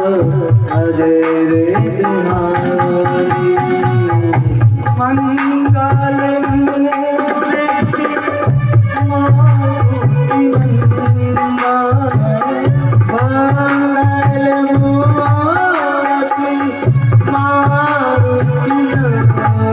हरे रे बिहारी मंगल मूर्ति मारुति नंदन मंगल मूर्ति मारुति नंदन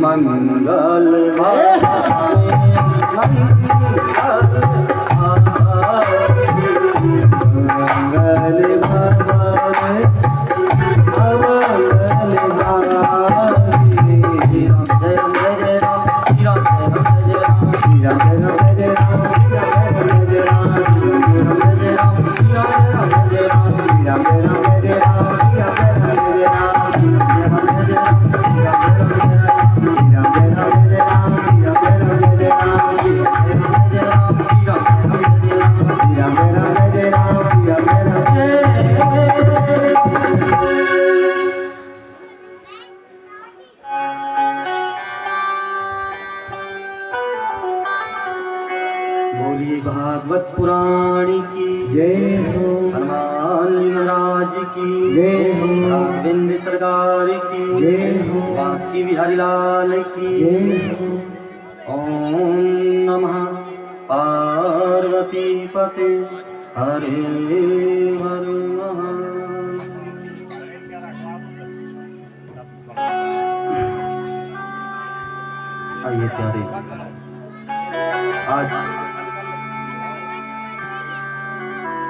अमंगल बोलिए भागवत पुराण की जय हो, हनुमान महाराज की जय हो, राघवेंद्र सरकार की जय हो, बाकी बिहारी लाल की जय हो। ओम नमः पार्वती पते हरे हर आइए प्यारे, आज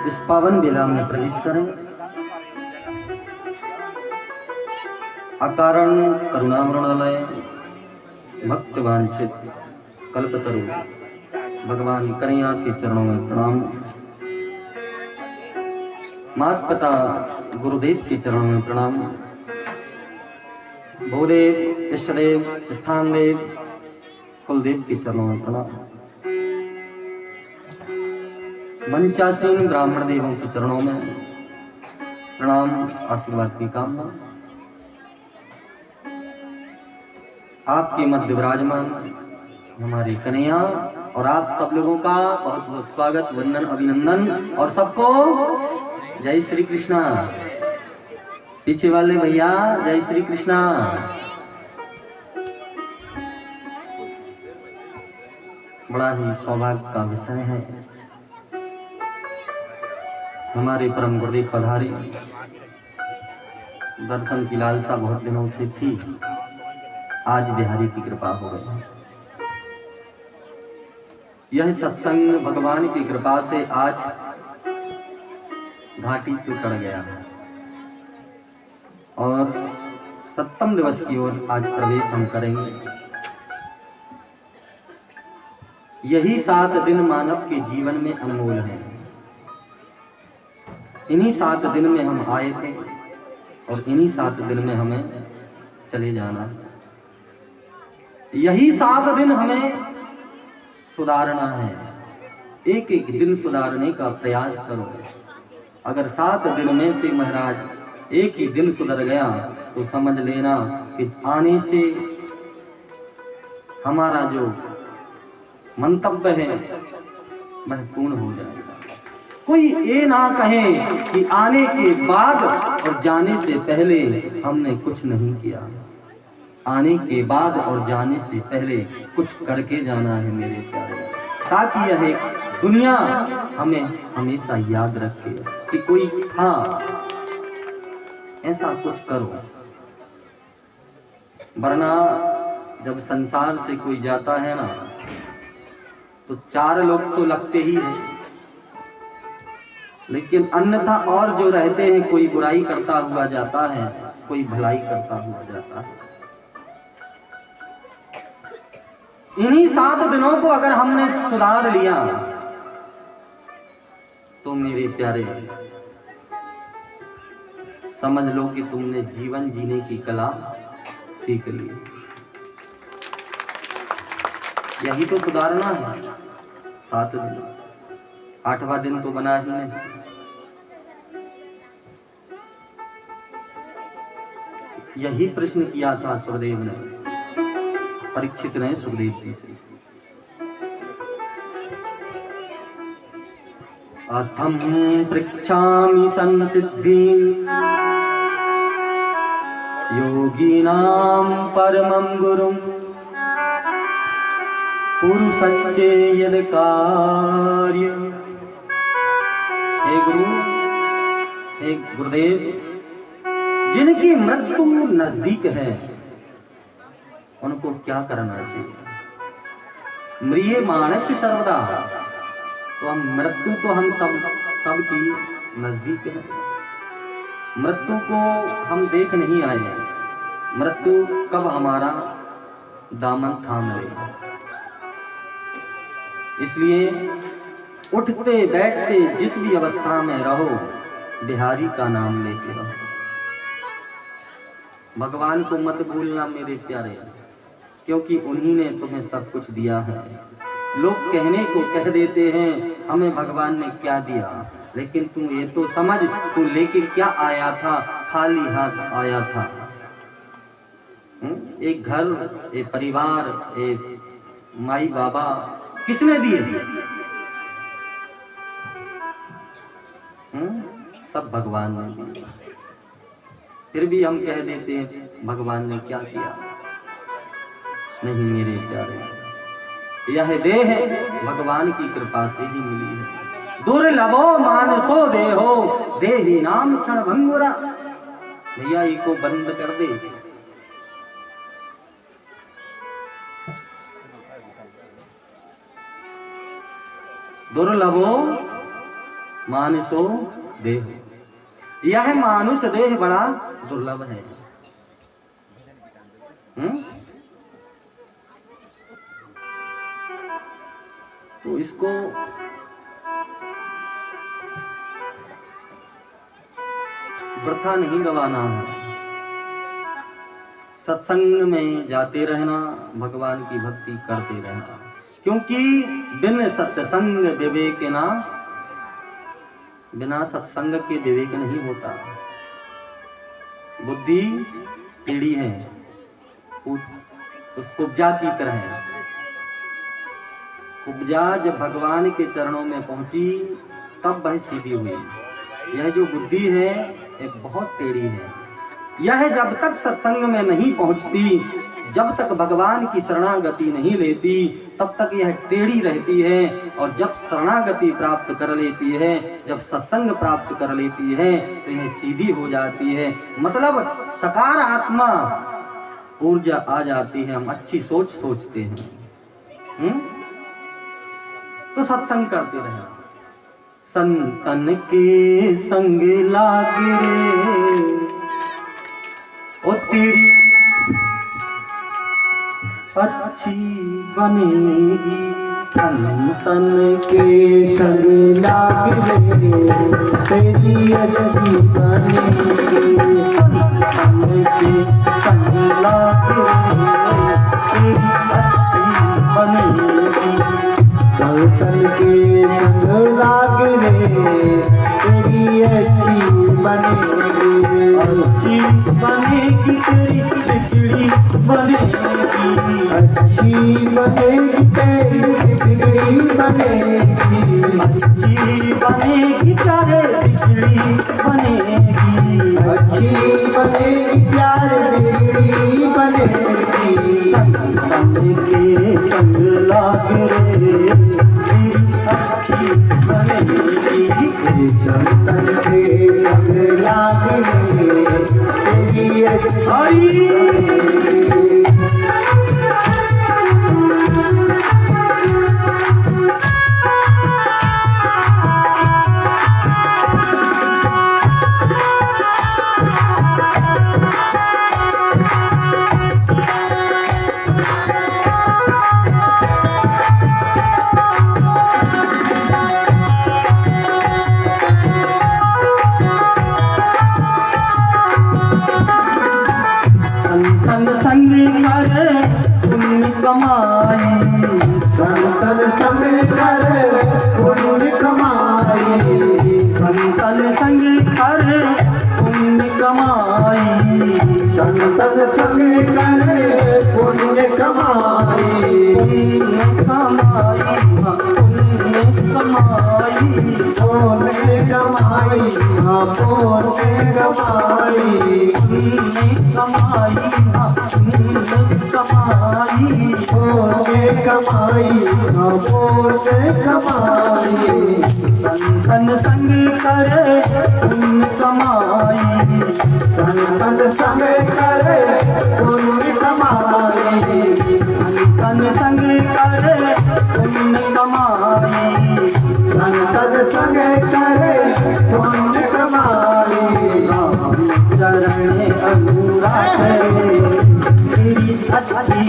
इस पावन बेला में प्रवेश करें। अकारण करुणामृणालय भक्त वांछित कल्पतरु भगवान कन्हैया के चरणों में प्रणाम। माता पिता गुरुदेव के चरणों में प्रणाम। भूदेव, इष्टदेव, स्थान देव, कुलदेव के चरणों में प्रणाम। मंचासीन ब्राह्मण देवों के चरणों में प्रणाम, आशीर्वाद की कामना। आपके मध्य विराजमान हमारे कन्हैया और आप सब लोगों का बहुत बहुत स्वागत, वंदन, अभिनंदन और सबको जय श्री कृष्णा। पीछे वाले भैया जय श्री कृष्णा। बड़ा ही सौभाग्य का विषय है, हमारे परम गुरुदेव पधारे। दर्शन की लालसा बहुत दिनों से थी, आज बिहारी की कृपा हो गई। यह सत्संग भगवान की कृपा से आज घाटी तो चढ़ गया और 7वें दिवस की ओर आज प्रवेश हम करेंगे। यही 7 दिन मानव के जीवन में अनमोल हैं। इन्हीं 7 दिन में हम आए थे और इन्हीं 7 दिन में हमें चले जाना है। यही 7 दिन हमें सुधारना है। एक एक दिन सुधारने का प्रयास करो। अगर 7 दिन में से महाराज एक ही दिन सुधर गया तो समझ लेना कि आने से हमारा जो मंतव्य है वह पूर्ण हो जाएगा। कोई ये ना कहे कि आने के बाद और जाने से पहले हमने कुछ नहीं किया। आने के बाद और जाने से पहले कुछ करके जाना है मेरे प्यारे, ताकि यह दुनिया हमें हमेशा याद रखे कि कोई था, ऐसा कुछ करो। वरना जब संसार से कोई जाता है ना तो 4 लोग तो लगते ही हैं, लेकिन अन्यथा और जो रहते हैं, कोई बुराई करता हुआ जाता है, कोई भलाई करता हुआ जाता है। इन्हीं 7 दिनों को अगर हमने सुधार लिया तो मेरे प्यारे समझ लो कि तुमने जीवन जीने की कला सीख ली। यही तो सुधारना है। 7 दिन, 8वां दिन तो बना ही नहीं। यही प्रश्न किया था सुखदेव ने, परीक्षित ने सुखदेव जी से। अथम पृच्छामि संसिद्धि योगिनां परमं गुरुं पुरुषस्य यद कार्य। हे गुरु, हे गुरुदेव, जिनकी मृत्यु नजदीक है उनको क्या करना चाहिए? म्रियमाणस्य सर्वदा। तो हम मृत्यु तो हम सब की नजदीक है। मृत्यु को हम देख नहीं आए हैं। मृत्यु कब हमारा दामन थाम लेगा। इसलिए उठते बैठते जिस भी अवस्था में रहो, बिहारी का नाम लेते रहो। भगवान को मत भूलना मेरे प्यारे, क्योंकि उन्हीं ने तुम्हें सब कुछ दिया है। लोग कहने को कह देते हैं हमें भगवान ने क्या दिया, लेकिन तू ये तो समझ, तू लेके क्या आया था? खाली हाथ आया था। एक घर, एक परिवार, एक माई बाबा किसने दिए? सब भगवान ने दिए। फिर भी हम कह देते हैं भगवान ने क्या किया। नहीं मेरे प्यारे, यह देह भगवान की कृपा से ही मिली है। दुर्लभो मानसो देहो देही नाम क्षण भंगुरा। भैया इसको बंद कर दे। दुर्लभो मानसो देह, यह मानुष देह बड़ा दुर्लभ है। तो इसको वृथा नहीं गवाना है। सत्संग में जाते रहना, भगवान की भक्ति करते रहना, क्योंकि बिन सत्संग विवेक ना बिना सत्संग के विवेक नहीं होता। बुद्धि टेढ़ी है, उस कुब्जा की तरह। कुब्जा जब भगवान के चरणों में पहुंची तब वह सीधी हुई। यह जो बुद्धि है एक बहुत टेढ़ी है। यह जब तक सत्संग में नहीं पहुंचती, जब तक भगवान की शरणागति नहीं लेती, तब तक यह टेढ़ी रहती है। और जब शरणागति प्राप्त कर लेती है, जब सत्संग प्राप्त कर लेती है, तो यह सीधी हो जाती है। मतलब सकारात्मा ऊर्जा आ जाती है। हम अच्छी सोच सोचते हैं। तो सत्संग करते रहे। संतन के संग लाग रे ओ तेरी अच्छी बनेगी। संतन के संग लाग रे तेरी अच्छी बनेगी। संतन के संग लाग रे तेरी अच्छी बनेगी। संतन के संग लाग रे तेरी अच्छी बनेगी। अच्छी बनेगी तेरी बिगड़ी बनेगी। अच्छी बनेगी तेरी बिगड़ी बनेगी। अच्छी बनेगी प्यारे बिगड़ी बनेगी। अच्छी बनेगी प्यार बिगड़ी बनेगी। संतन के संग लाग रे तेरी अच्छी बनेगी। संतन के संग लाग रे तेरी अच्छी बनेगी। संतन संग कर पुण्य कमाई। संतन संग कर पुण्य कमाई। संतन संग कर पुण्य कमाई। संतन संग कर पुण्य कमाई। पुण्य कमाई पुण्य कमाई। पुण्य कमाई पुण्य कमाई। पुण्य कमाई पुण्य कमाई। पुण्य कमाई पुण्य कमाई। संतन संग कर पुण्य कमाई। संतन संग कर पुण्य कमाई। संतन संग कर पुण्य कमाई। संतन संग कर पुण्य कमाई। चरण अनुराग तेरी अच्छी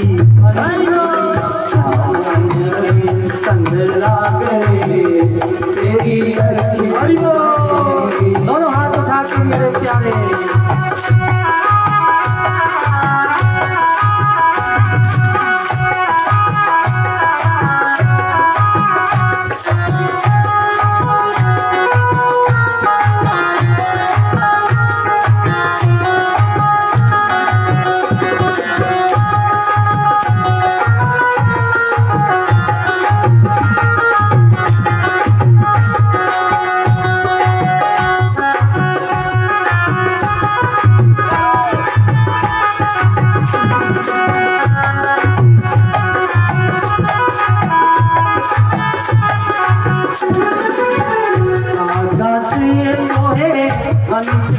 संग लाग तेरी अच्छी दोनों हाथ उठा के मेरे प्यारे।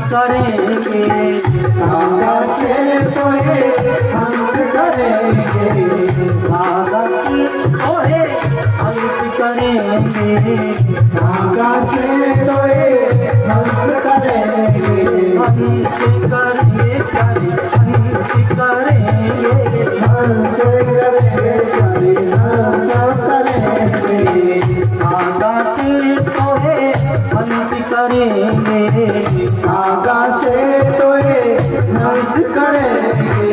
करेंगे धागा से तोहे अंत करेंगे धागा से तोहे अंत करेंगे धागा से तोहे अंत करेंगे हंस करेंगे चले हंस करेंगे हंस करेंगे चले हंस करेंगे धागा से तोहे हंस करेंगे धागा से तोहे हंस करेंगे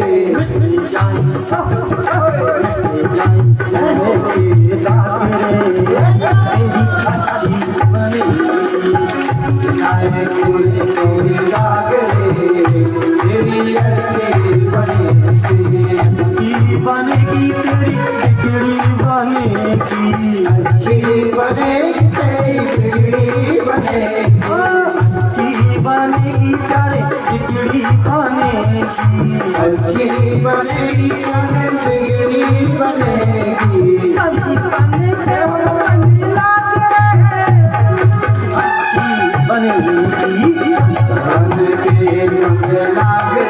अच्छी बनेगी कोई लागरे तेरी अच्छी बनेगी। अच्छी बनेगी तेरी बिगड़ी बनेगी। अच्छी बनेगी तेरी बिगड़ी बनेगी। अच्छी बनेगी तेरी बिगड़ी बनेगी। अच्छी बनेगी तेरी बिगड़ी बनेगी। सब्जी बने के बन लागे। अच्छी बनेगी बन के रंग लागे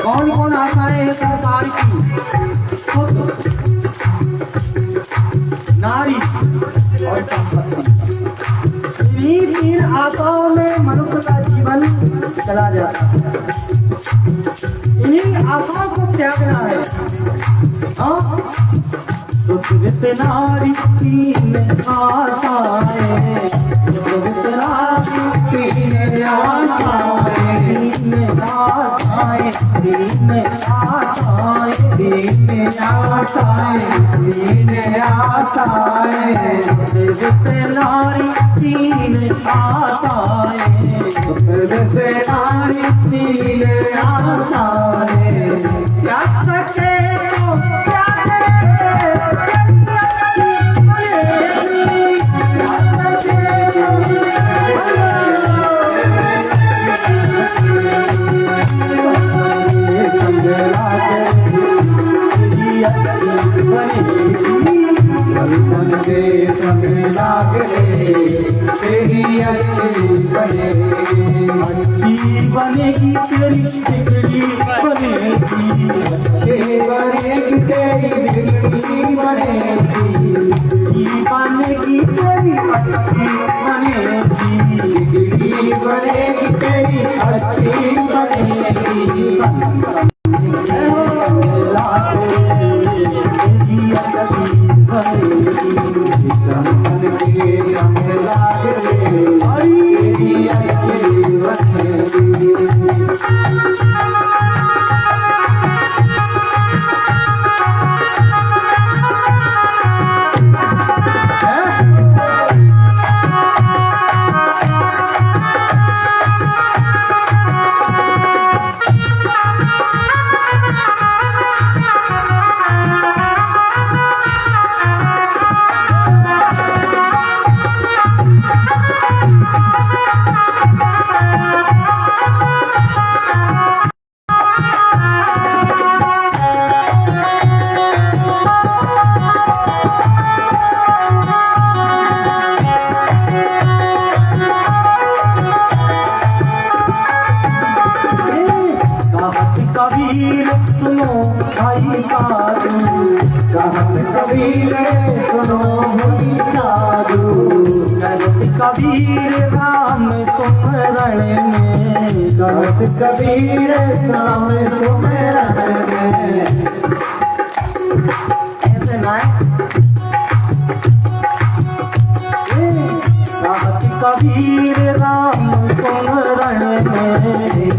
कौन कौन आशाएं संसार की? नारी और संपत्ति। इन्हीं तीन आशाओं में मनुष्य का जीवन चला जाता है। इन्हीं आशाओं को त्यागना है। हाँ, नारी तीन आशाएं, तीन आशाएं, तीन आशाएं, तीन आशाएं, तीन आशाएं, तीन आशाएं, नारी तीन आशाएं, से नारी तीन आशाएं, क्या सके तो क्या तेरी अच्छी बनेगी, अच्छी बनेगी तेरी बिगड़ी बनेगी, अच्छी बनेगी तेरी बिगड़ी बनेगी, बिगड़ी बनेगी तेरी अच्छी बनेगी, बिगड़ी बनेगी तेरी अच्छी बनेगी। कबीर सुनो भाई साधु, कहत कबीर सुनो भाई साधु, कहत कबीर राम सुमरण में, कहत कबीर राम सुमरण में। ऐसे ना कहत कबीर राम सुमरण में,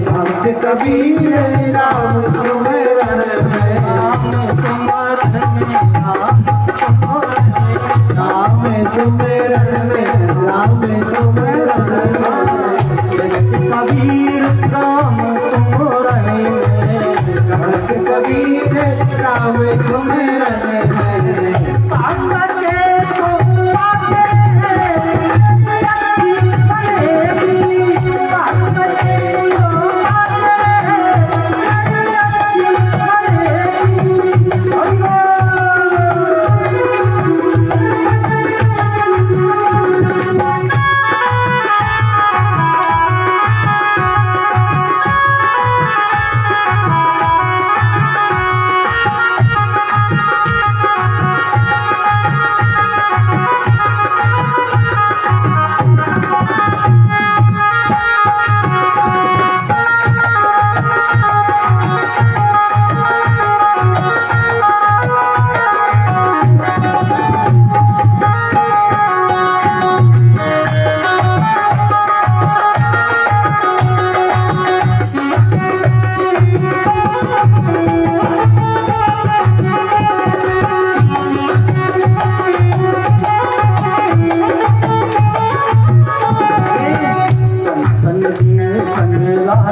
कहत कबीर राम सुमरण में, राम सुमरण में, राम सुमरण में, राम सुमरण में। कबीर राम सुमरण में, कहत कबीर राम सुमरण में। संग के तो आगे अच्छी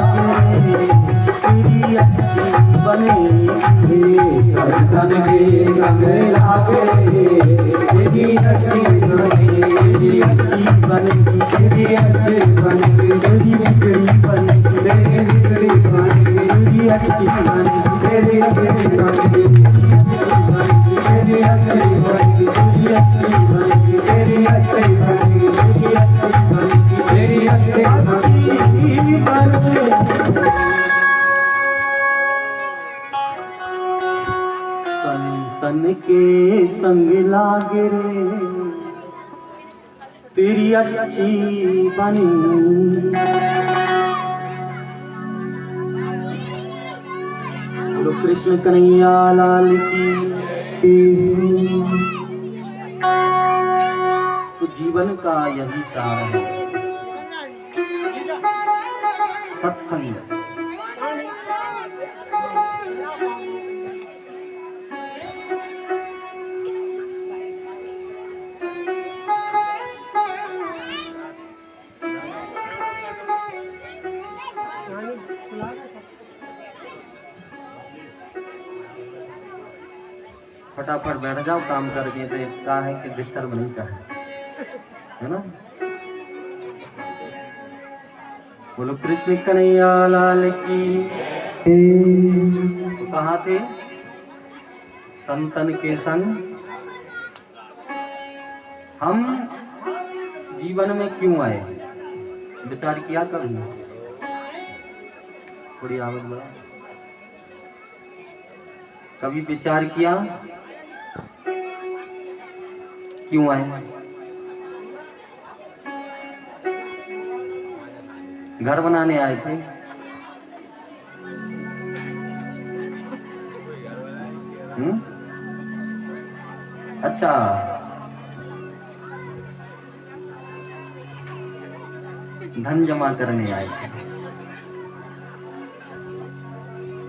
बनेगी, संग के तो आगे अच्छी बनेगी। संतन के संग लागे तेरी अच्छी बनेगी, तेरी अच्छी बनेगी, तेरी अच्छी बनेगी, तेरी बिगड़ी बनेगी, तेरी बिगड़ी बनेगी, तेरी अच्छी बनेगी, तेरी बिगड़ी बनेगी, तेरी अच्छी बनेगी, तेरी अच्छी बनेगी, तेरी अच्छी बनेगी, तेरी अच्छी बनेगी, तेरी अच्छी बनेगी। संतन के संग लागे रे तेरी अच्छी बनी, बोलो कृष्ण कन्हैया लाल की। तो जीवन का यही सार है, सत्संग। फटाफट बैठ जाओ, काम करके तो कहा है कि डिस्टर्ब नहीं चाहिए, है ना। बोलो कृष्ण कन्हैया लाल की। तो कहाँ थे? संतन के संग। हम जीवन में क्यों आए, विचार किया कभी? थोड़ी आवाज बढ़ा। कभी विचार किया क्यों आए? घर बनाने आए थे, अच्छा, धन जमा करने आए थे।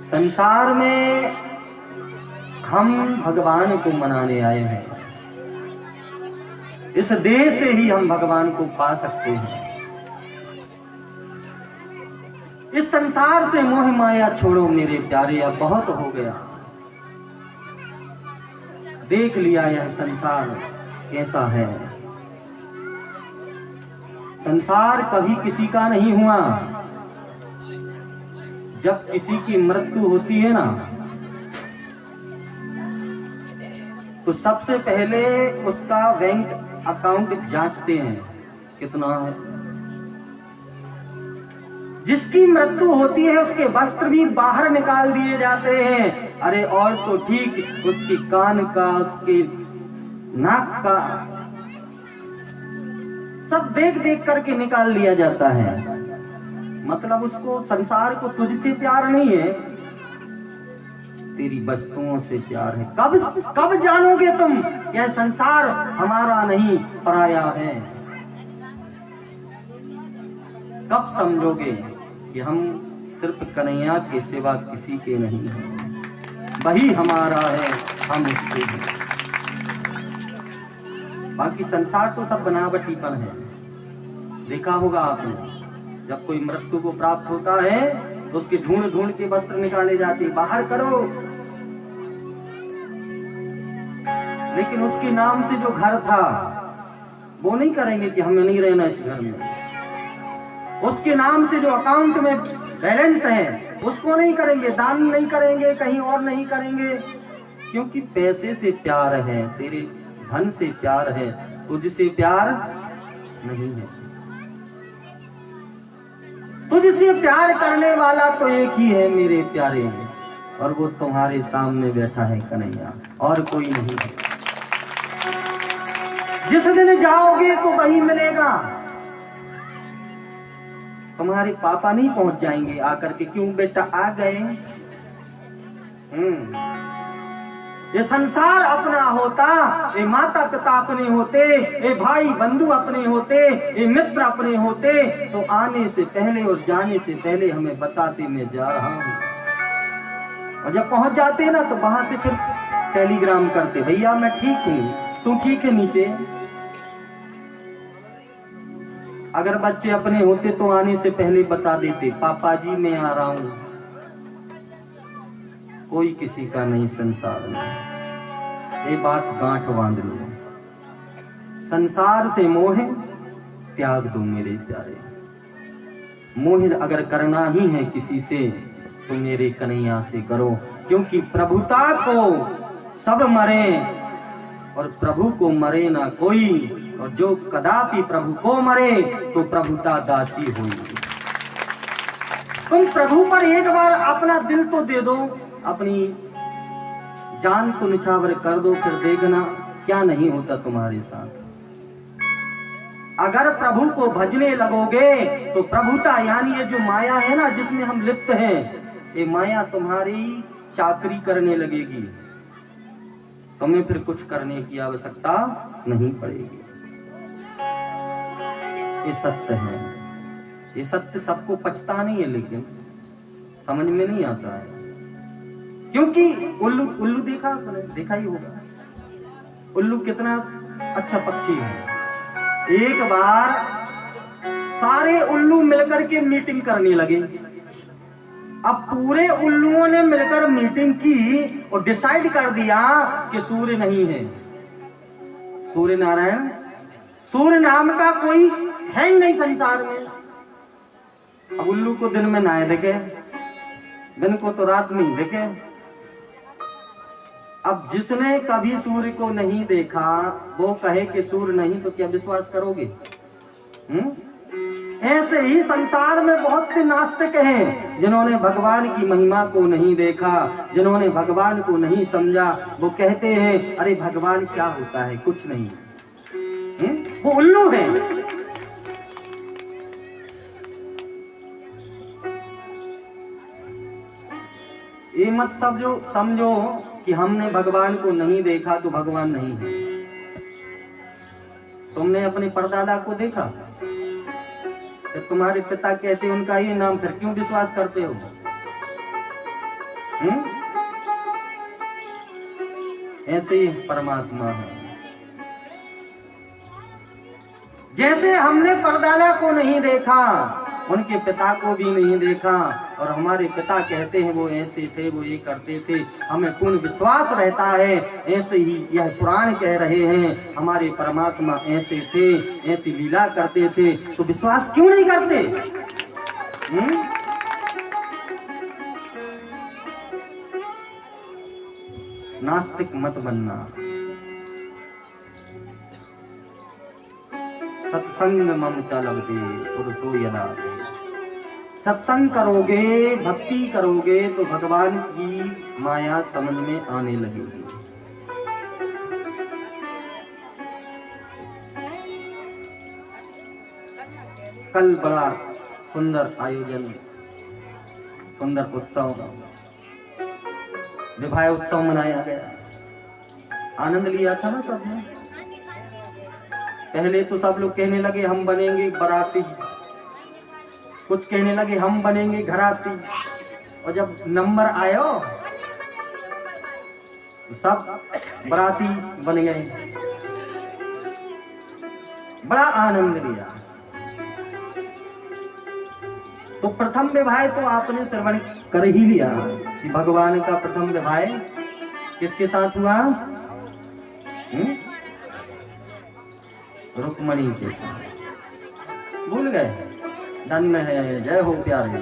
संसार में हम भगवान को मनाने आए हैं। इस देह से ही हम भगवान को पा सकते हैं। इस संसार से मोह माया छोड़ो मेरे प्यारे, अब बहुत हो गया। देख लिया यह संसार कैसा है। संसार कभी किसी का नहीं हुआ। जब किसी की मृत्यु होती है ना, तो सबसे पहले उसका बैंक अकाउंट जांचते हैं कितना है। जिसकी मृत्यु होती है उसके वस्त्र भी बाहर निकाल दिए जाते हैं। अरे और तो ठीक, उसकी कान का, उसके नाक का सब देख देख करके निकाल लिया जाता है। मतलब उसको, संसार को तुझसे प्यार नहीं है, तेरी वस्तुओं से प्यार है। कब जानोगे तुम यह संसार हमारा नहीं पराया है? कब समझोगे कि हम सिर्फ कन्हैया के सिवा किसी के नहीं हैं, वही हमारा है, हम उसके हैं। बाकी संसार तो सब बनावटीपन है। देखा होगा आपने, जब कोई मृत्यु को प्राप्त होता है तो उसके ढूंढ ढूंढ के वस्त्र निकाले जाते, बाहर करो। लेकिन उसके नाम से जो घर था वो नहीं करेंगे कि हमें नहीं रहना इस घर में। उसके नाम से जो अकाउंट में बैलेंस है उसको नहीं करेंगे, दान नहीं करेंगे, कहीं और नहीं करेंगे, क्योंकि पैसे से प्यार है, तेरे धन से प्यार है, तुझसे प्यार नहीं है। तुझसे प्यार करने वाला तो एक ही है मेरे प्यारे, और वो तुम्हारे सामने बैठा है कन्हैया, और कोई नहीं है। जिस दिन जाओगे तो वही मिलेगा। तुम्हारे पापा नहीं पहुंच जाएंगे आकर के, क्यों बेटा आ गए? ये संसार अपना होता, ये माता पिता अपने होते, ये भाई बंधु अपने होते, ये मित्र अपने होते, तो आने से पहले और जाने से पहले हमें बताते मैं जा रहा हूं। और जब पहुंच जाते ना तो वहां से फिर टेलीग्राम करते, भैया मैं ठीक हूं, तू ठीक है नीचे। अगर बच्चे अपने होते तो आने से पहले बता देते, पापा जी मैं आ रहा हूं। कोई किसी का नहीं संसार में, ये बात गांठ बांध लो। संसार से मोह त्याग दो मेरे प्यारे। मोह अगर करना ही है किसी से तो मेरे कन्हैया से करो, क्योंकि प्रभुता को सब मरे और प्रभु को मरे ना कोई, और जो कदापि प्रभु को मरे तो प्रभुता दासी हुई। तुम प्रभु पर एक बार अपना दिल तो दे दो, अपनी जान को निछावर कर दो, फिर देखना क्या नहीं होता तुम्हारे साथ। अगर प्रभु को भजने लगोगे तो प्रभुता यानी ये जो माया है ना जिसमें हम लिप्त हैं, ये माया तुम्हारी चाकरी करने लगेगी। तुम्हें फिर कुछ करने की आवश्यकता नहीं पड़ेगी। ये सत्य है। ये सत्य सबको पचता नहीं है, लेकिन समझ में नहीं आता है। क्योंकि उल्लू देखा ही होगा। उल्लू कितना अच्छा पक्षी है। एक बार सारे उल्लू मिलकर के मीटिंग करने लगे। अब पूरे उल्लुओं ने मिलकर मीटिंग की और डिसाइड कर दिया कि सूर्य नहीं है, सूर्य नारायण, सूर्य नाम का कोई है ही नहीं संसार में। अब उल्लू को दिन में ना देखे, दिन को तो रात में ही देखे। अब जिसने कभी सूर्य को नहीं देखा वो कहे कि सूर्य नहीं, तो क्या विश्वास करोगे? ऐसे ही संसार में बहुत से नास्तिक हैं जिन्होंने भगवान की महिमा को नहीं देखा, जिन्होंने भगवान को नहीं समझा। वो कहते हैं अरे भगवान क्या होता है, कुछ नहीं। वो उल्लू है। ये मत समझो कि हमने भगवान को नहीं देखा तो भगवान नहीं है। तुमने अपने परदादा को देखा, जब तुम्हारे पिता कहते उनका ये नाम, फिर क्यों विश्वास करते हो? ऐसे ही परमात्मा है। जैसे हमने परदादा को नहीं देखा, उनके पिता को भी नहीं देखा, और हमारे पिता कहते हैं वो ऐसे थे, वो ये करते थे, हमें पूर्ण विश्वास रहता है। ऐसे ही यह पुराण कह रहे हैं हमारे परमात्मा ऐसे थे, ऐसी लीला करते थे, तो विश्वास क्यों नहीं करते? नास्तिक मत बनना। सत्संग मम चलते पुरुषो यदा। सत्संग करोगे, भक्ति करोगे तो भगवान की माया समझ में आने लगेगी। कल बड़ा सुंदर आयोजन, सुंदर उत्सव, विवाह उत्सव मनाया गया। आनंद लिया था ना सबने। पहले तो सब लोग कहने लगे हम बनेंगे बाराती, कुछ कहने लगे हम बनेंगे घराती, और जब नंबर आया तो सब बाराती बन गए। बड़ा आनंद लिया। तो प्रथम विवाह तो आपने श्रवण कर ही लिया कि भगवान का प्रथम विवाह किसके साथ हुआ? रुक्मणी के साथ। भूल गए? धन्य है, जय हो प्यारे।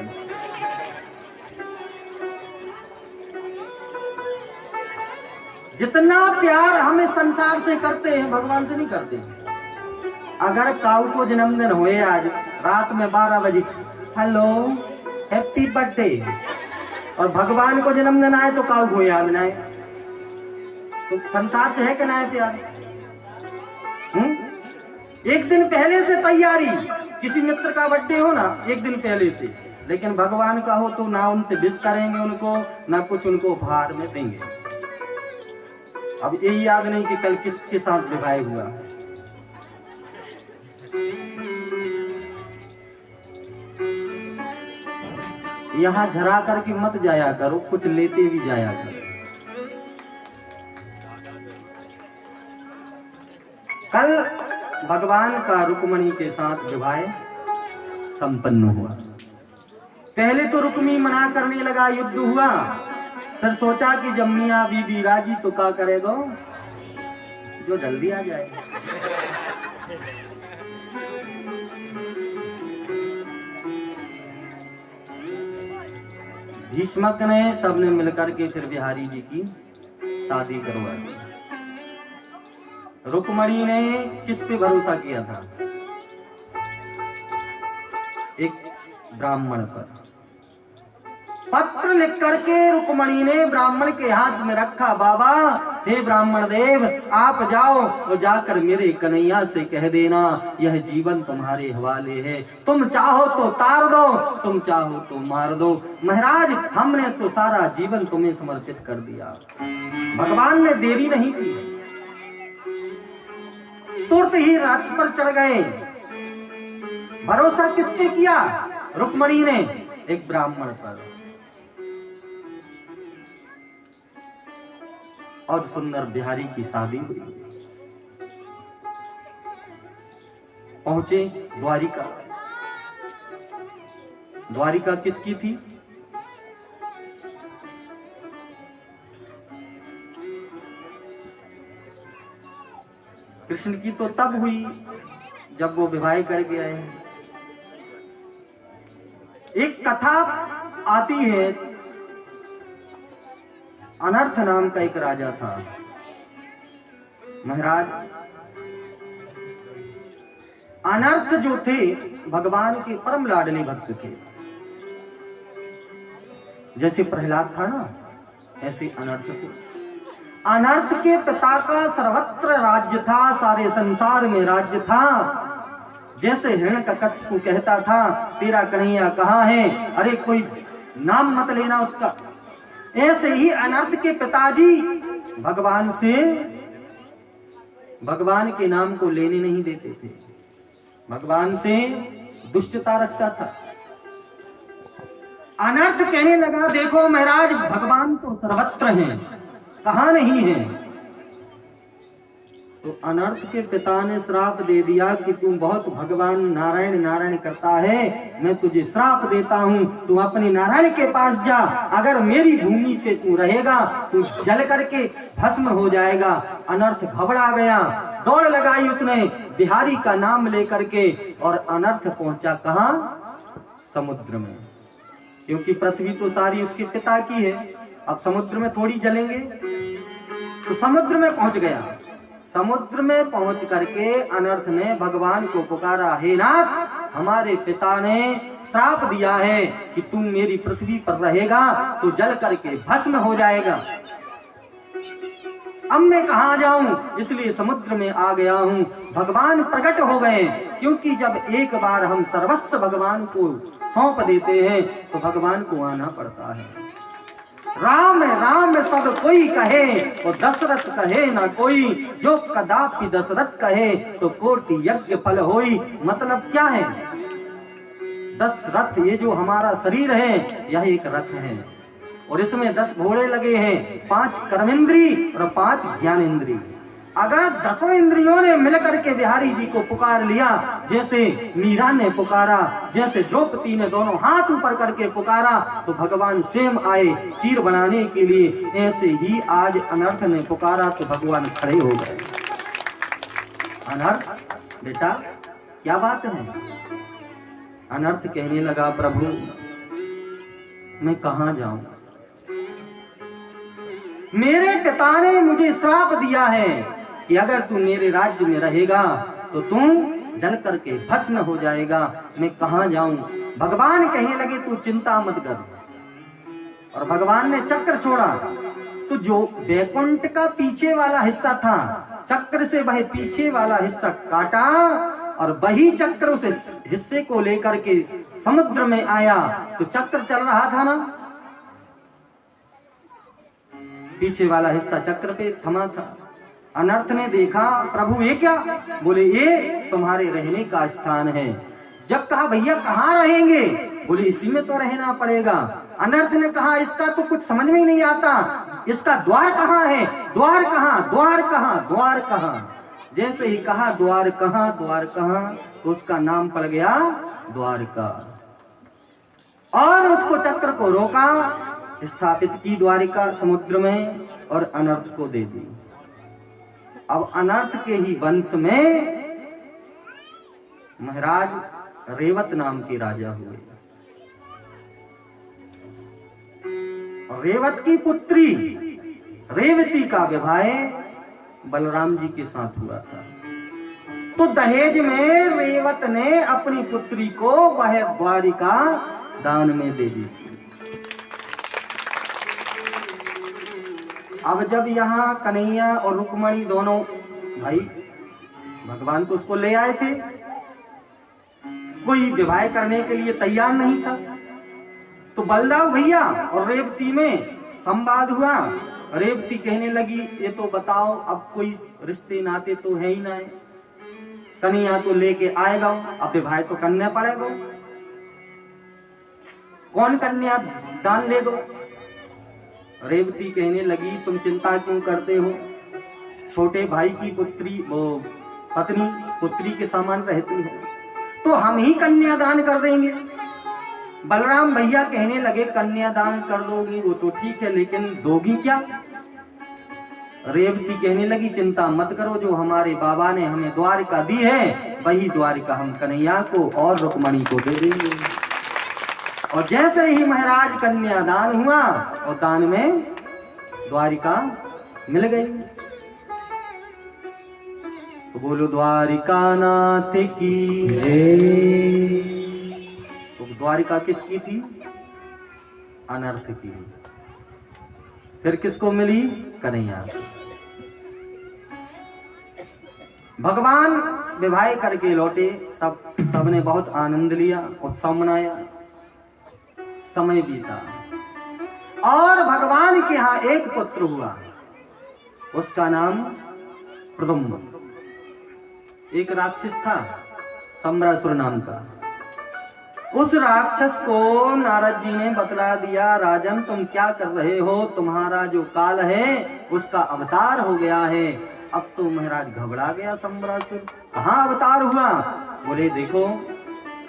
जितना प्यार हमें संसार से करते हैं भगवान से नहीं करते। अगर काऊ को जन्मदिन हुए आज रात में 12 बजे हेलो हैप्पी बर्थडे, और भगवान को जन्मदिन आए तो काऊ को याद ना आए, तो संसार से है कि ना है प्यार? एक दिन पहले से तैयारी, किसी मित्र का बर्थडे हो ना एक दिन पहले से, लेकिन भगवान का हो तो ना उनसे विश करेंगे उनको, ना कुछ उनको उपहार में देंगे। अब यही याद नहीं कि कल किसके साथ विवाह हुआ। यहाँ झरा करके मत जाया करो, कुछ लेते भी जाया करो। कल भगवान का रुक्मणी के साथ विवाह संपन्न हुआ। पहले तो रुक्मी मना करने लगा, युद्ध हुआ, फिर सोचा कि जब मियां बीबी राजी तो क्या करेगा, जो जल्दी आ जाए। भीष्मक ने सबने मिलकर के फिर बिहारी जी की शादी करवा दी। रुक्मणी ने किस पे भरोसा किया था? एक ब्राह्मण पर। पत्र लिख करके रुक्मणी ने ब्राह्मण के हाथ में रखा, बाबा हे ब्राह्मण देव, आप जाओ और जाकर मेरे कन्हैया से कह देना यह जीवन तुम्हारे हवाले है, तुम चाहो तो तार दो, तुम चाहो तो मार दो, महाराज हमने तो सारा जीवन तुम्हें समर्पित कर दिया। भगवान ने देरी नहीं की, तुरंत ही रथ पर चढ़ गए। भरोसा किसने किया? रुक्मणी ने एक ब्राह्मण पर। और सुंदर बिहारी की शादी हुई। पहुंचे द्वारिका। द्वारिका किसकी थी? कृष्ण की तो तब हुई जब वो विवाह करके आए। एक कथा आती है, अनर्थ नाम का एक राजा था। महाराज अनर्थ जो थे भगवान के परम लाडले भक्त थे। जैसे प्रहलाद था ना, ऐसे अनर्थ थे। अनर्थ के पिता का सर्वत्र राज्य था, सारे संसार में राज्य था। जैसे हिरण्यकश्यप कहता था तेरा कन्हैया कहाँ है, अरे कोई नाम मत लेना उसका, ऐसे ही अनर्थ के पिताजी भगवान से भगवान के नाम को लेने नहीं देते थे, भगवान से दुष्टता रखता था। अनर्थ कहने लगा, देखो महाराज भगवान तो सर्वत्र हैं, कहां नहीं है। तो अनर्थ के पिता ने श्राप दे दिया कि तू बहुत भगवान नारायण नारायण करता है, मैं तुझे श्राप देता हूं, तू अपने नारायण के पास जा, अगर मेरी भूमि पे तू रहेगा तू जल करके भस्म हो जाएगा। अनर्थ घबरा गया, दौड़ लगाई उसने बिहारी का नाम लेकर के, और अनर्थ पहुंचा कहां? समुद्र में, क्योंकि पृथ्वी तो सारी उसके पिता की है, अब समुद्र में थोड़ी जलेंगे। तो समुद्र में पहुंच गया। समुद्र में पहुंच करके अनर्थ ने भगवान को पुकारा, हे नाथ, हमारे पिता ने श्राप दिया है कि तुम मेरी पृथ्वी पर रहेगा तो जल करके भस्म हो जाएगा, अब मैं कहां जाऊं, इसलिए समुद्र में आ गया हूं। भगवान प्रकट हो गए, क्योंकि जब एक बार हम सर्वस्व भगवान को सौंप देते हैं तो भगवान को आना पड़ता है। राम राम सब कोई कहे और दशरथ कहे ना कोई, जो कदापि दशरथ कहे तो कोटि यज्ञ फल होई। मतलब क्या है? 10 रथ, ये जो हमारा शरीर है यह एक रथ है, और इसमें 10 घोड़े लगे हैं, 5 कर्मेंद्री और 5 ज्ञानेंद्री। अगर 10 इंद्रियों ने मिलकर के बिहारी जी को पुकार लिया, जैसे मीरा ने पुकारा, जैसे द्रौपदी ने दोनों हाथ ऊपर करके पुकारा, तो भगवान स्वयं आए चीर बनाने के लिए। ऐसे ही आज अनर्थ ने पुकारा तो भगवान खड़े हो गए। अनर्थ बेटा क्या बात है? अनर्थ कहने लगा, प्रभु मैं कहां जाऊं, मेरे पिता ने मुझे श्राप दिया है कि अगर तू मेरे राज्य में रहेगा तो तू जल करके भस्म हो जाएगा, मैं कहां जाऊं। भगवान कहने लगे, तू चिंता मत कर, और भगवान ने चक्र छोड़ा। तो जो बैकुंठ का पीछे वाला हिस्सा था, चक्र से वह पीछे वाला हिस्सा काटा, और वही चक्र उस हिस्से को लेकर के समुद्र में आया। तो चक्र चल रहा था ना, पीछे वाला हिस्सा चक्र पे थमा था। अनर्थ ने देखा, प्रभु ये क्या? बोले ये तुम्हारे रहने का स्थान है। जब कहा भैया कहाँ रहेंगे? बोले इसी में तो रहना पड़ेगा। अनर्थ ने कहा इसका तो कुछ समझ में ही नहीं आता, इसका द्वार कहाँ है? द्वार कहाँ? द्वार कहाँ? द्वार कहाँ? जैसे ही कहा द्वार कहाँ, द्वार कहाँ, तो उसका नाम पड़ गया द्वारका, और उसको चक्र को रोका, स्थापित की द्वारिका समुद्र में, और अनर्थ को दे दी। अब अनर्थ के ही वंश में महाराज रेवत नाम के राजा हुए। रेवत की पुत्री रेवती का विवाह बलराम जी के साथ हुआ था। तो दहेज में रेवत ने अपनी पुत्री को वह द्वारिका दान में दे दी थी। अब जब यहाँ कन्हैया और रुक्मणी दोनों भाई भगवान को उसको ले आए थे, कोई विवाह करने के लिए तैयार नहीं था, तो बलदाव भैया और रेवती में संवाद हुआ। रेवती कहने लगी, ये तो बताओ अब कोई रिश्ते नाते तो है ही ना, कन्हैया तो लेके आएगा, अब विवाह तो करना पड़ेगा, कौन कन्या दान लेगा? रेवती कहने लगी, तुम चिंता क्यों करते हो, छोटे भाई की पुत्री वो पत्नी पुत्री के समान रहती है, तो हम ही कन्यादान कर देंगे। बलराम भैया कहने लगे, कन्यादान कर दोगी वो तो ठीक है, लेकिन दोगी क्या? रेवती कहने लगी, चिंता मत करो, जो हमारे बाबा ने हमें द्वारिका दी है वही द्वारिका हम कन्हैया को और रुक्मणी को दे देंगे। और जैसे ही महाराज कन्यादान हुआ और दान में द्वारिका मिल गई। तो बोलो द्वारिका नाथ की जय। तो द्वारिका किसकी थी? अनर्थ की। फिर किसको मिली? कन्हैया। भगवान विवाह करके लौटे, सबने बहुत आनंद लिया, उत्सव मनाया, समय बीता। और भगवान के यहाँ एक पुत्र हुआ, उसका नाम प्रद्युम्न। एक राक्षस था सम्रासुर नाम का। उस राक्षस को नारद जी ने बतला दिया, राजन तुम क्या कर रहे हो, तुम्हारा जो काल है उसका अवतार हो गया है। अब तो महाराज घबरा गया सम्रासुर, कहाँ अवतार हुआ? बोले देखो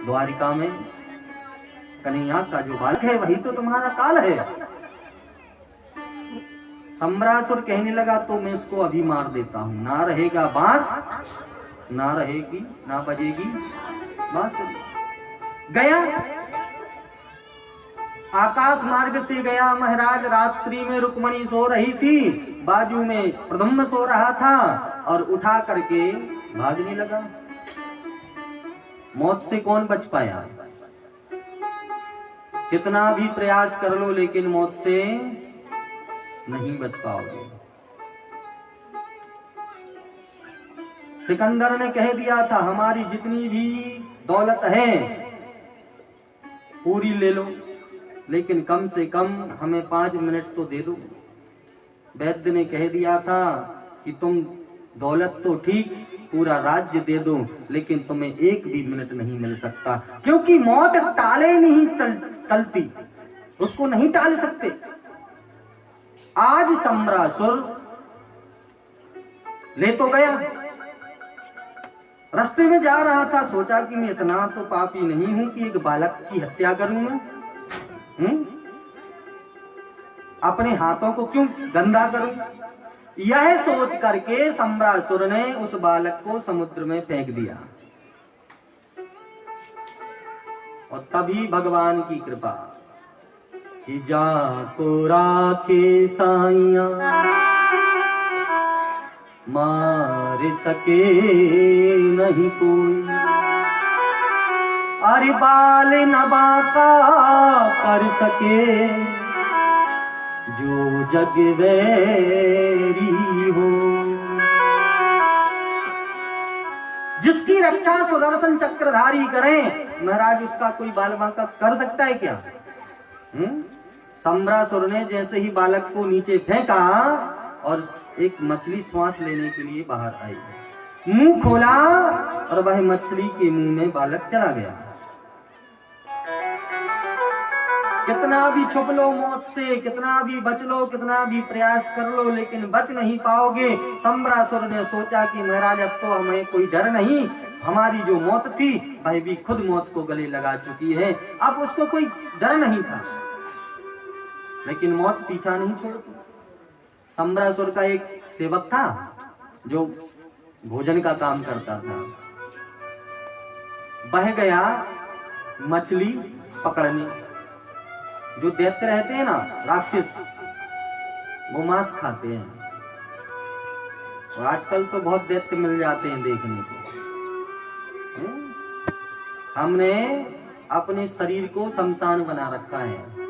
द्वारिका में कन्हैया का जो बालक है वही तो तुम्हारा काल है। सम्रासुर कहने लगा तो मैं इसको अभी मार देता हूं, ना रहेगा बांस, ना रहेगी ना बजेगी बांसुरी। गया आकाश मार्ग से गया महाराज। रात्रि में रुक्मणी सो रही थी, बाजू में प्रद्युम्न सो रहा था और उठा करके भागने लगा। मौत से कौन बच पाया? कितना भी प्रयास कर लो लेकिन मौत से नहीं बच पाओगे। सिकंदर ने कह दिया था हमारी जितनी भी दौलत है पूरी ले लो, लेकिन कम से कम हमें 5 मिनट तो दे दो। वैद्य ने कह दिया था कि तुम दौलत तो ठीक पूरा राज्य दे दो, लेकिन तुम्हें 1 भी मिनट नहीं मिल सकता, क्योंकि मौत टाले नहीं टलती, उसको नहीं टाल सकते। आज सम्रासुर ले तो गया, रास्ते में जा रहा था, सोचा कि मैं इतना तो पापी नहीं हूं कि एक बालक की हत्या करूं मैं। अपने हाथों को क्यों गंदा करूं? यह सोच करके सम्रासुर ने उस बालक को समुद्र में फेंक दिया। और तभी भगवान की कृपा कि जाको राखे साइया मार सके नहीं कोई, अरे बाल नबा का कर सके जो जग वैरी हो। जिसकी रक्षा सुदर्शन चक्रधारी करें महाराज, उसका कोई बाल बांका कर सकता है क्या? सम्रासुर ने जैसे ही बालक को नीचे फेंका और एक मछली श्वास लेने के लिए बाहर आई, मुंह खोला और वह मछली के मुंह में बालक चला गया। कितना भी छुप लो मौत से, कितना भी बच लो, कितना भी प्रयास कर लो, लेकिन बच नहीं पाओगे। सम्रासुर ने सोचा कि महाराज अब तो हमें कोई डर नहीं, हमारी जो मौत थी वह भी खुद मौत को गले लगा चुकी है, अब उसको कोई डर नहीं था। लेकिन मौत पीछा नहीं छोड़ती। सम्रासुर का एक सेवक था जो भोजन का काम करता था, बह गया मछली पकड़ने। जो दैत्य रहते हैं ना राक्षस, वो मांस खाते हैं, और आजकल तो बहुत दैत्य मिल जाते हैं देखने को। हमने अपने शरीर को शमशान बना रखा है।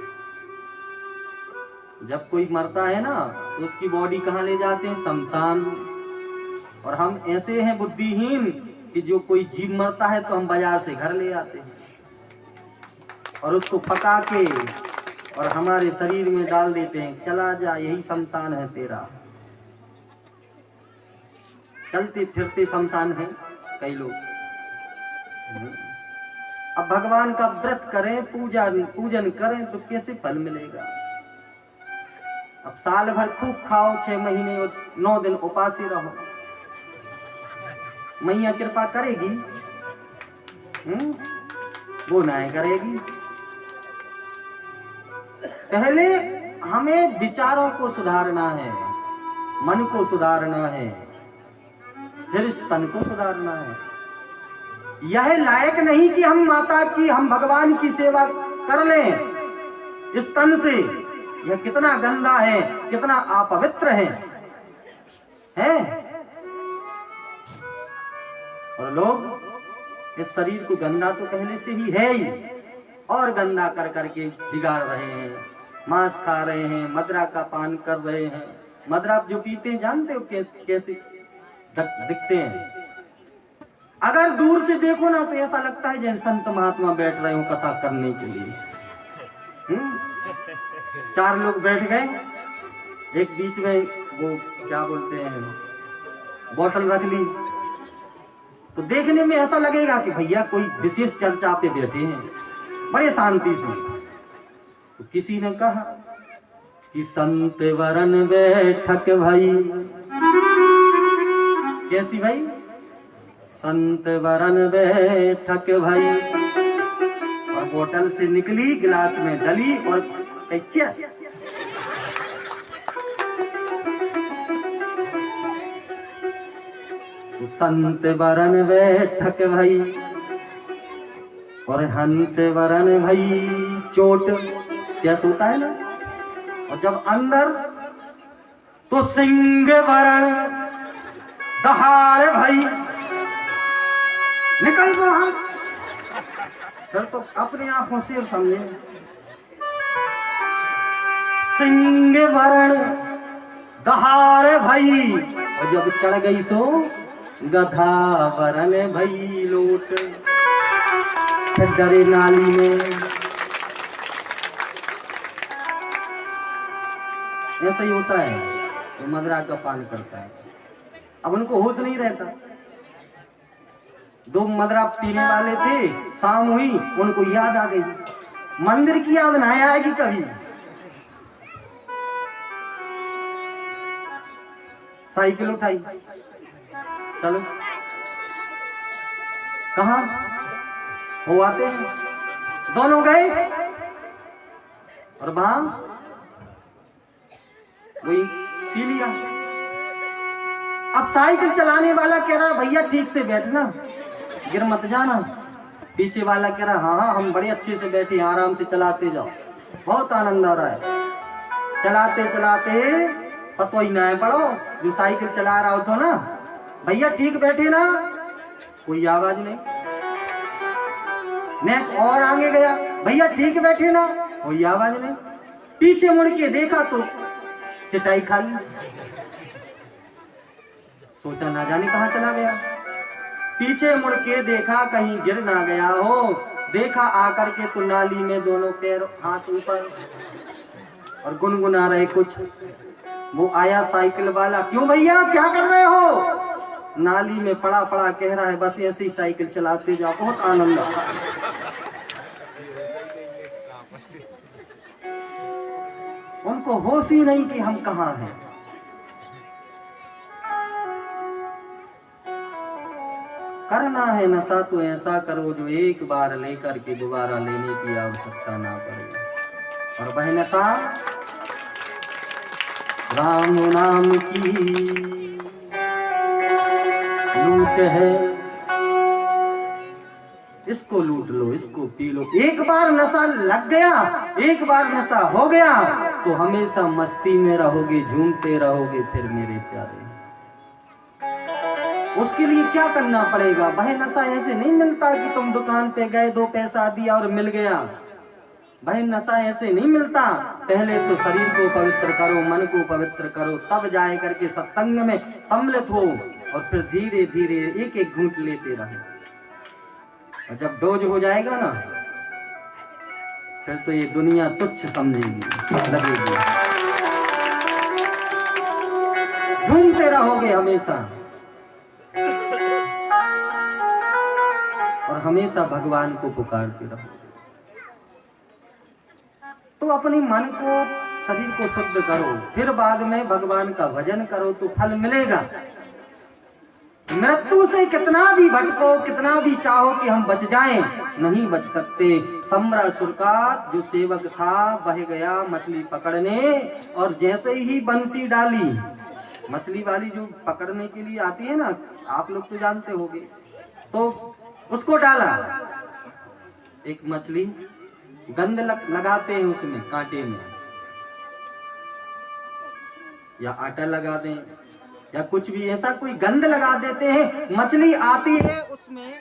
जब कोई मरता है ना तो उसकी बॉडी कहाँ ले जाते हैं? शमशान। और हम ऐसे हैं बुद्धिहीन कि जो कोई जीव मरता है तो हम बाजार से घर ले आते हैं और उसको पका के और हमारे शरीर में डाल देते हैं, चला जा यही शमशान है तेरा। चलते फिरते शमशान है कई लोग। अब भगवान का व्रत करें, पूजन करें तो कैसे फल मिलेगा? अब साल भर खूब खाओ, 6 महीने और 9 दिन उपासी रहो, मैया कृपा करेगी? वो ना करेगी। पहले हमें विचारों को सुधारना है, मन को सुधारना है, फिर इस तन को सुधारना है। यह लायक नहीं कि हम माता की, हम भगवान की सेवा कर लें इस तन से। यह कितना गंदा है, कितना अपवित्र है? और लोग इस शरीर को गंदा तो पहले से ही है ही, और गंदा कर करके बिगाड़ रहे हैं। मांस खा रहे हैं, मदरा का पान कर रहे हैं। मदरा जो पीते हैं जानते हो कैसे दिखते हैं? अगर दूर से देखो ना तो ऐसा लगता है जैसे संत महात्मा बैठ रहे हो कथा करने के लिए। चार लोग बैठ गए, एक बीच में वो क्या बोलते हैं बोतल रख ली, तो देखने में ऐसा लगेगा कि भैया कोई विशेष चर्चा पे बैठे हैं बड़े शांति से। तो किसी ने कहा कि संत वरन बैठक भाई। कैसी भाई? संत वरन बैठक भाई। और बोतल से निकली, गिलास में डली और चेस। संत वरन बैठक भाई और हंस वरन भाई चोट। चेस होता है ना। और जब अंदर तो सिंह वरण दहाड़ भाई। निकल बाहर। फिर तो अपने आप होशियार समझे। सिंह वरण दहाड़ भाई। और जब चढ़ गई सो गधा वरण भई लोट। फिर डरे नाली में। ऐसा ही होता है तो मदरा का पान करता है। अब उनको होश नहीं रहता। दो मदरा पीने वाले थे, शाम हुई, उनको याद आ गई। मंदिर की याद ना आएगी कभी। साइकिल उठाई, चलो कहाँ हो आते हैं। दोनों गए और वहां वही पी लिया। अब साइकिल चलाने वाला कह रहा भैया ठीक से बैठना, गिर मत जाना। पीछे वाला कह रहा हाँ हाँ हम बड़े अच्छे से बैठे, आराम से चलाते जाओ, बहुत आनंद आ रहा है। चलाते चलाते पतो ही ना है पड़ो जो साइकिल चला रहा हो तो ना, भैया ठीक बैठे ना, कोई आवाज नहीं। नेक और आगे गया, भैया ठीक बैठे ना, कोई आवाज नहीं। पीछे मुड़ के देखा तो चटाई खाली। सोचा ना जाने कहां चला गया। पीछे मुड़ के देखा कहीं गिर ना गया हो। देखा आकर के तो नाली में दोनों पैर हाथ ऊपर और गुनगुना रहे कुछ। वो आया साइकिल वाला, क्यों भैया क्या कर रहे हो? नाली में पड़ा पड़ा कह रहा है बस ऐसे ही साइकिल चलाते जाओ, बहुत आनंद आता है। उनको होश ही नहीं कि हम कहां हैं। करना है नशा तो ऐसा करो जो एक बार लेकर के दोबारा लेने की आवश्यकता ना पड़े। और वह नशा राम नाम की लूट है। इसको लूट लो, इसको पी लो। एक बार नशा लग गया, एक बार नशा हो गया तो हमेशा मस्ती में रहोगे, झूमते रहोगे। फिर मेरे प्यारे उसके लिए क्या करना पड़ेगा? भाई नशा ऐसे नहीं मिलता कि तुम दुकान पे गए, 2 पैसा दिया और मिल गया। भाई नशा ऐसे नहीं मिलता। पहले तो शरीर को पवित्र करो, मन को पवित्र करो, तब जाए करके सत्संग में सम्मिलित हो और फिर धीरे धीरे एक एक घूंट लेते रहो। और जब डोज हो जाएगा ना, फिर तो ये दुनिया तुच्छ समझेगी, लगेगी। झूमते रहोगे हमेशा और हमेशा भगवान को पुकारते रहोगे। तो अपने मन को, शरीर को शुद्ध करो, फिर बाद में भगवान का भजन करो तो फल मिलेगा। मृत्यु से कितना भी भटको, कितना भी चाहो कि हम बच जाएं, नहीं बच सकते। सम्रासुर का जो सेवक था बह गया मछली पकड़ने, और जैसे ही बंसी डाली, मछली वाली जो पकड़ने के लिए आती है ना, आप लोग तो जानते होंगे, तो उसको डाला। एक मछली गंध लगाते हैं उसमें, कांटे में, या आटा लगा दें या कुछ भी ऐसा कोई गंध लगा देते हैं। मछली आती है उसमें